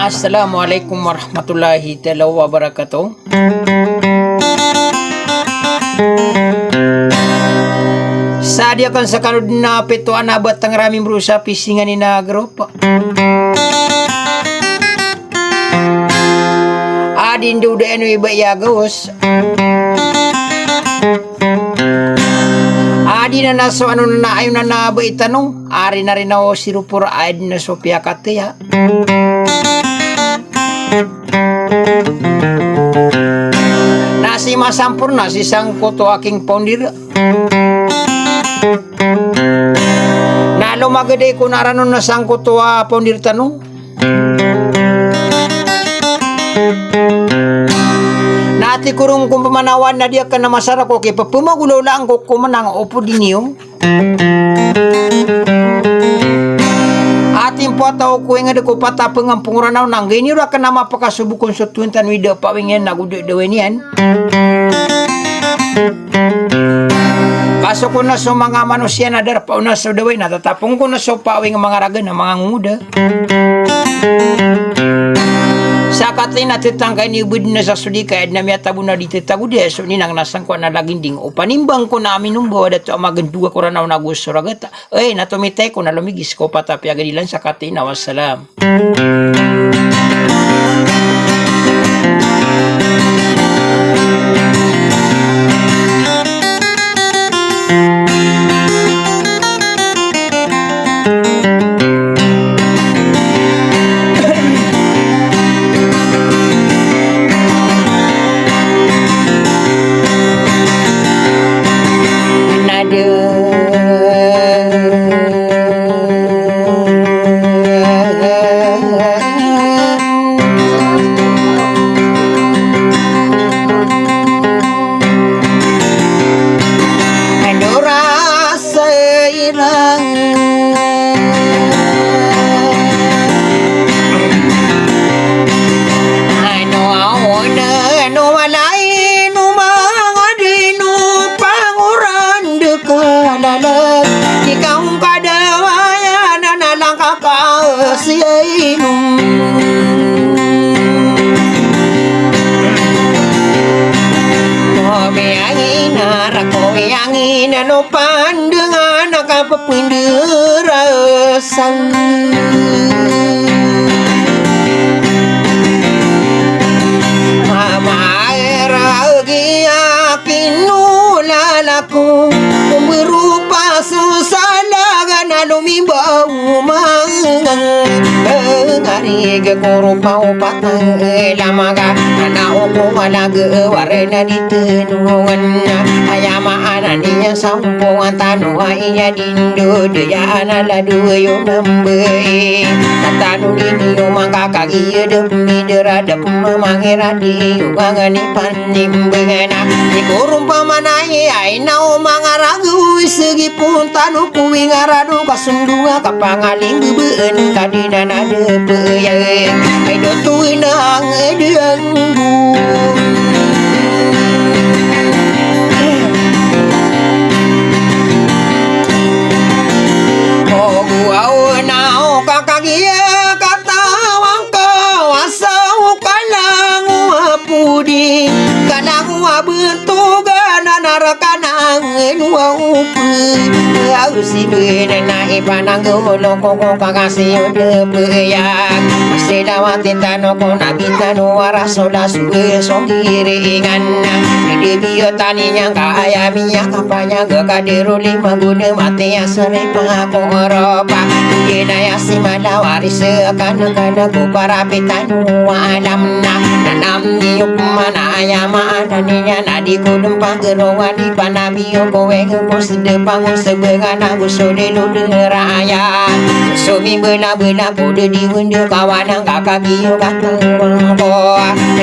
Assalamualaikum warahmatullahi taala wabarakatuh. Sadiakan sakalo na pito anabat tang raming berusaha pisingan ni nagro. Adin duda eno iba yagos. Adi na naso ano na ayon na naba itanong. Ari na rin ako sirupura adi na sopya kataya. Nasi masampurna si sangko to aking pondir. Nalo magade ko naranon na sangko to pondir tanong. Nati kurung kung pamanawan na dia ka na masara ko kaya papumagulo lang ko kumanang opo din yung ating po tao ko nga ko patapang ang punguranaw nang ganyan ra ka na mapakasubukon sa tuwintan video pawingin nagudewen yan. Kaso ko na sa mga manusia na darpa na sa daway natatapong ko na sa pawing mga raga na mga nguda. Sakat na natitangkay ni Ubud na sa sudika at namiyatabo na dito tagude so ninang nasang ko na laginding o panimbang ko na aminumbawa dato ang magandua ko ranaw na gusto ragata. Ay natumitay ko na lumigis ko patapya ganilan sakat na wassalam. Ano pandangan nakapapindirasan Mamaeragi akin nulalako berupa susalaga na lumibaw mangang Ngari kurupa upatang lamaga Anao ko malaga warna ditunungan Ayamaan niya sampungan tanua iya dindo Daya analadu yung nambay Tatano din yung makakagiya demi deradap Mamangiradi yung anganipan nimbagana Ikurumpa manay ay nao mga ragu Segi pun tanu kuwing arado kasundua kapangaling bubaan Kadina na depayang ay dotuin ang edanggu Kakagia katawang kawasaw kalang wapudi kanang wabentugan narakanang nuaupi ausi benana ipanang gulong kong kakasih debeyak pasti dawatin tano ko nabitano warasola suwe songiringan di biotaninya kaya minyak kapanya gekadiru lima guna mati yang sering pengakung Eropa Ginaya si malawari seakan-akan ku parapitan alam na nanam niyuk mana ayamaan niya nadi ku dempang gerungan di panabiyo kowe ko sedepang sebengan aku sodelu deraya sumi bela-bela kudu diunduh kawanang kakak biyo kata ko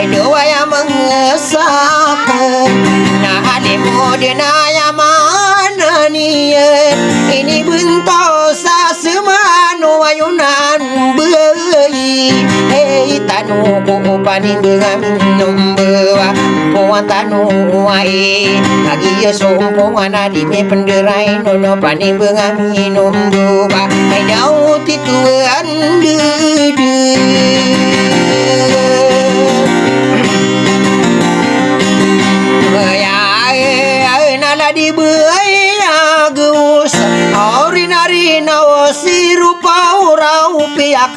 dua yang mengesahkan nah alimu denaya mana niat ini bentuk sasemanu ayunan beri hei tanu ko paning dengan numbawa ko tanu ai lagi ya sompong ana di me penderai nono paning dengan numbawa hai daun tituan de si rupa urau pihak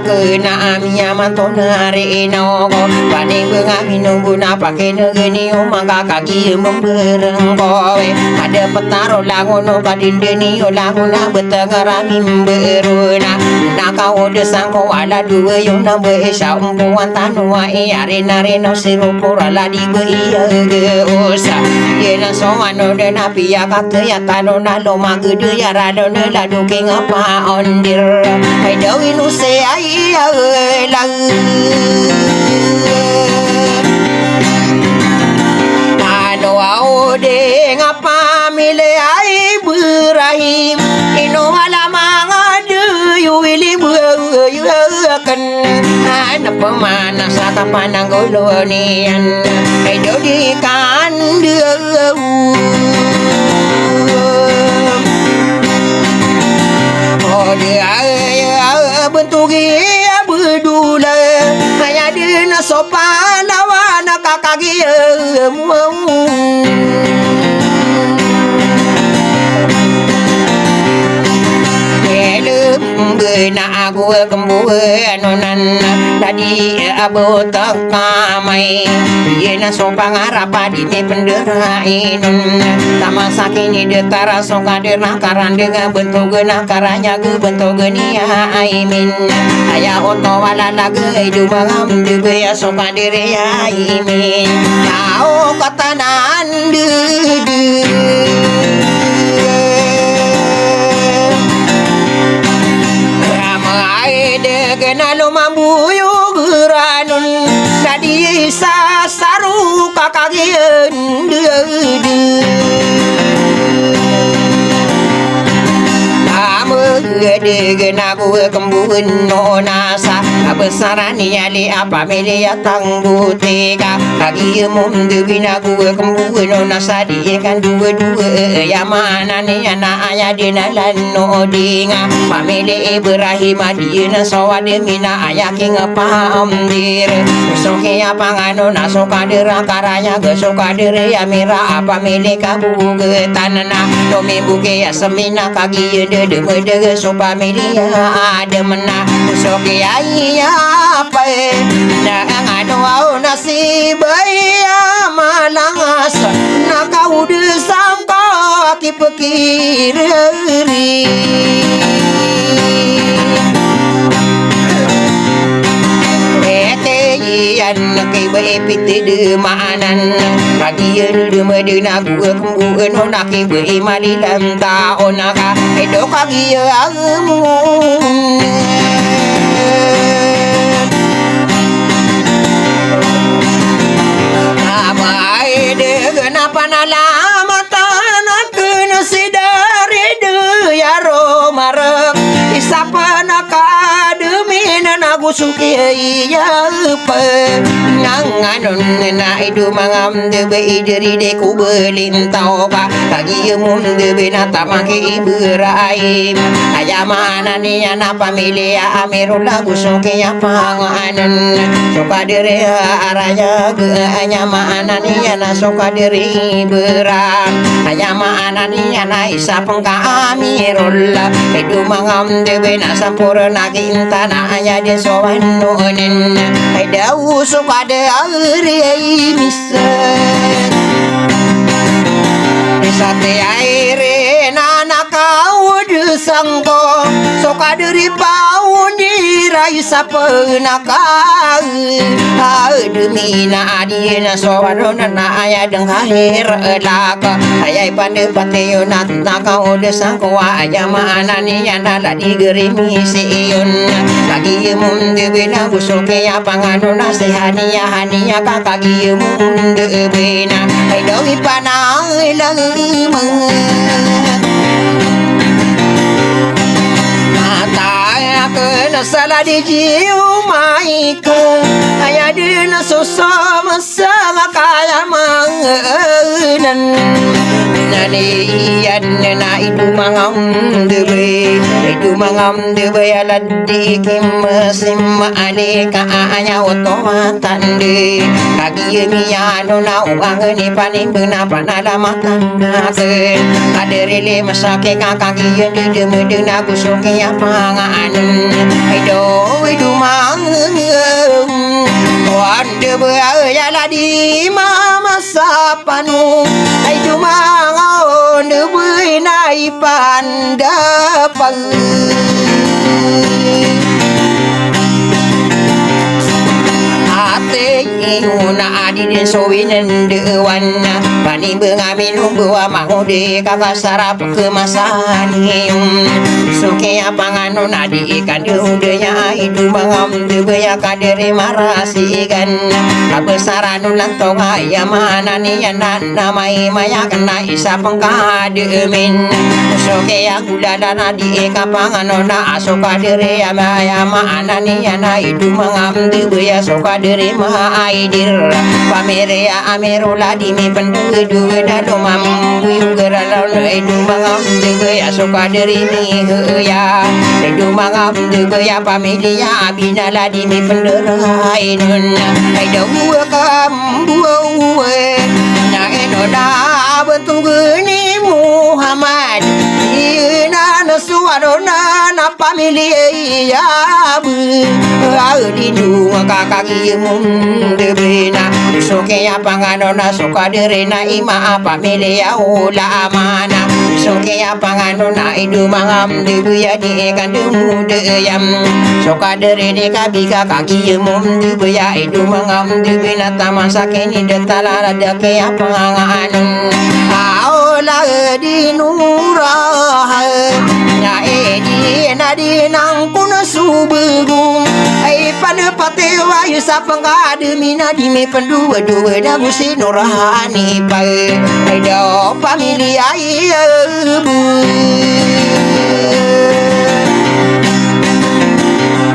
kena amia mantona reno paning bengamin guna pakai negeni mangga kaki membereng kowe ada petaro langono kadindeni languna betengaramim beruna nakau desang ko ala dua yona beisa umpuan tanua arena reno sirupura la di iya ge osa yena somano de napia kata ya tanona lo magudu ya radona la duke ngapa ondir hai dawi nu se ai la ano au de ngapa mile ai Ibrahim ino malamang adu yuili kan ana pemana sa tapanang golonian ai do di kan bentugi bedula hanya dina sopan lawan kakagi na aku kembuan nonan tadi abu tak kamai yena sopang arapa di penderain sama sakini detara soka derna karan dengan bentuk gena karanya ke bentuk genia aimin ayah oto wala lagi hidup mangam juga ya soka dere aimin kau kata nandu kenalo mambuyu geranun nadi sasaru kakagien gede genaku kembun nonasa abesarani ali apa media tanggu tega kaki mundu binaku kembun nonasa di kan dua ya mana ni anak ayah dinalan no dinga pamile Ibrahim adina sawade mina ayah king pamdir soke apa ngano nasoka dera karanya gesoka dera ya mira apa mile kabu getanana domi buke ya semina kaki de sopa media ada mena soke ayah apa na ngano au nasib ya malangas na kau desangka aki pikiri yan kay bepite de maanan kagiyan de medina gua kembuan ona kay be malilan taon ka edo kagiyan abai de kenapa nalamatan kena sidari de ya romarek isapana kademi nago suki ya pe nanganon na idu mangam de be ideri de ku belintau ka kagi mun de benata make Ibrahim ayamana ni ana familia amirul lagu suki ya panganan suka dere araya ge ayamana ni ana suka dere beram ayamana ni ana isa pengka amirul idu mangam de benasa sampurna kintana aya de sowan nonen ai dau suka de ari misan sate aire nana kau de sangko suka deri pau di rai sapenaka demi na adina sowan nana aya deng hair laka ayai pande pateo nat kau de sangko aya mana ni ana la digerimi siun lagi munde bena gusoke ya pangano nasehania hania kakagi munde bena ai dowi panai lang mata kena salah di jiu maika ayah dina susah sama kaya mangenan nani yan na itu mangam debe du mangam de bayaladi kim sim ane ka anya otomatan de kagi mi anu na uang ni paning bena panala matana ke aderele masake kaki de medena kusuke apa ngan ido mang wande bayaladi mama sapanu ido mang on nai pandapang ate una adin sowinen dewan pani bengamin bawa mangode kakasara kemasan suke apangano nadi ikan deudenya hidu mangam debaya kadere marasigan kabesaran lantong ayam manani yanan namai maya kena isa pengkademin suke agulana nadi kapangano na asoka dere amaya manani yana hidu mangam debaya soka dere aidir pamerea amerola di mi pendu dado mam yu gerala edu mangam de ya soka dari mi ya edu mangam de ya pamilia abinala di mi pendera inun edu kam buwe na enoda bentuk ni Muhammad ina nasuarona na pamilia bu adinu kakaki mundebena soke apanganona soka derena ima apa milia ula amana soke apanganona idu mangam debuya di kandung deyam soka derene kabika kaki mundebuya idu mangam debena tamasakeni detala dake apanganganun aola di nurah nya edi nadi nang kuna subugung ai pada patewa yusa pengade mina di me pendua dua da busi nurani pai ai do pamilia bu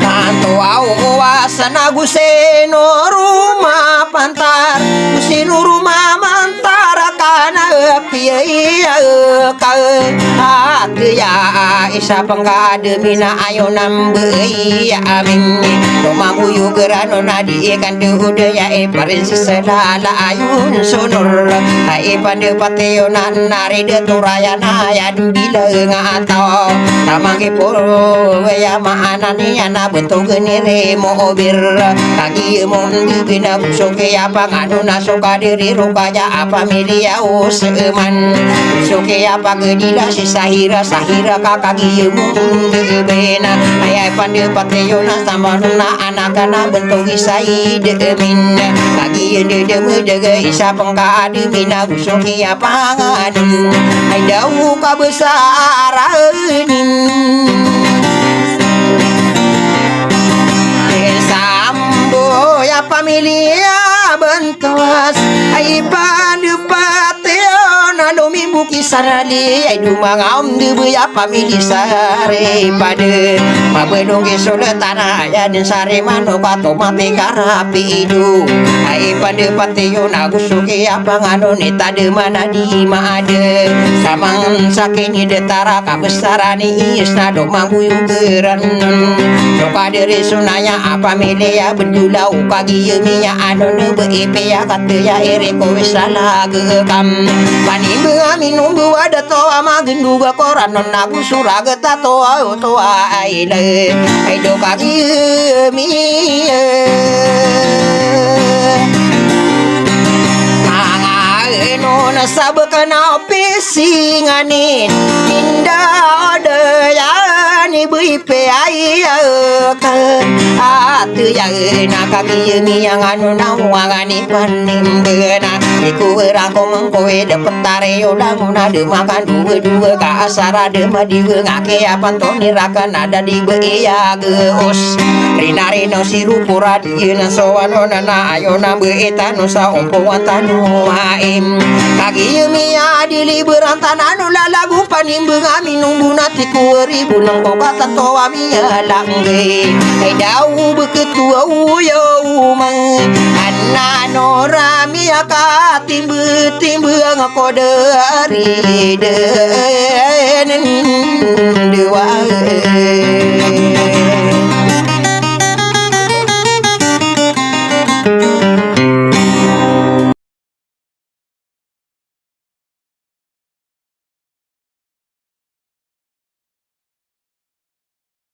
tanto au wasana guseno rumah pantar guseno rumah mantara kana piya ka ya isa pengade mina ayo nambe ya amin rumah buyu gerano nadi ikan dehude ya parin selala ayun sonor ai pande pateo nari de turayana ya bila ngato tamange poro ya maana ni ana bentuk genere mobir kaki mon bina busoke ya pangano nasoka diri rukaya apa milia usman busoke ya pagedila si sahira kakaki mon bena ayai pande pateo na samana anak-anak bentuk isai demin kaki de isa pengkade mina busoke ya pangadun ai dau kabesaranin sambo ya pamilia bentos ai pande pateo na domi buki sarali ai dumangam de ya pamili sare pade mabedong gesole tanah ya den sare mano kato mate karapi du ai pande pateo na gusuke apa ngano ni tade mana di made samang sakeni detara kabesarani isna do manguyu geran soka dere sunaya apa mele ya bendula ukagi mi ya anone bepe ya kate ya ere ko wisala gekam pani bengamin numbu ada to ama genduga koran nagu surageta to aile aido kagi mi eno na sabakana pisinganin indah ada ya ni bepe ai ka atu ya na kagi mi yang anu na wangani panimbena iku rako mengkoe dapat tare ulang na de makan dua ka asara de madi ngake apa toni rakan ada di beya geus rinari no siru pura di na soano na ayo na beeta no sa ompo watanu aim kagi mi adi liburan tananu lalagu panimbeng aminung bunati ribu nang kata toa mi langge ai dau beketua uyo mang anano rami aka timbu ngako dari den dewa eh.